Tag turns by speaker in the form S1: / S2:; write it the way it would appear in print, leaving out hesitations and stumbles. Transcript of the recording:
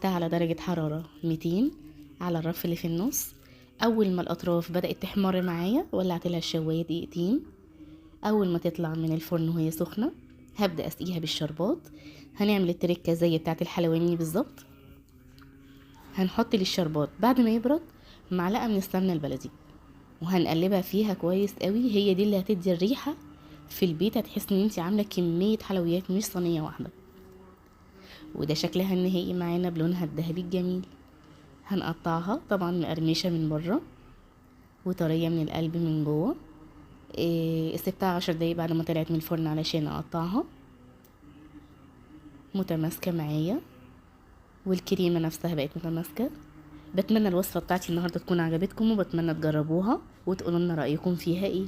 S1: سبتها على درجة حرارة 200 على الرف اللي في النص. اول ما الاطراف بدأت تحمر معايا ولعت لها الشواية دقيقتين. اول ما تطلع من الفرن وهي سخنة هبدأ اسقيها بالشربات. هنعمل التركة زي بتاعة الحلواني بالظبط. هنحط للشربات بعد ما يبرد معلقة من السمنة البلدي، وهنقلبها فيها كويس قوي. هي دي اللي هتدي الريحة في البيت، هتحس ان انتي عاملة كمية حلويات مش صينية واحدة. وده شكلها النهائي معانا بلونها الذهبي الجميل. هنقطعها طبعا مقرمشة من بره وطرية من القلب من جوه. سبتها 10 دقايق بعد ما طلعت من الفرن علشان اقطعها. متماسكة معايا والكريمة نفسها بقت متماسكة. بتمنى الوصفة بتاعتي النهاردة تكون عجبتكم، وبتمنى تجربوها وتقولوا لنا رأيكم فيها ايه.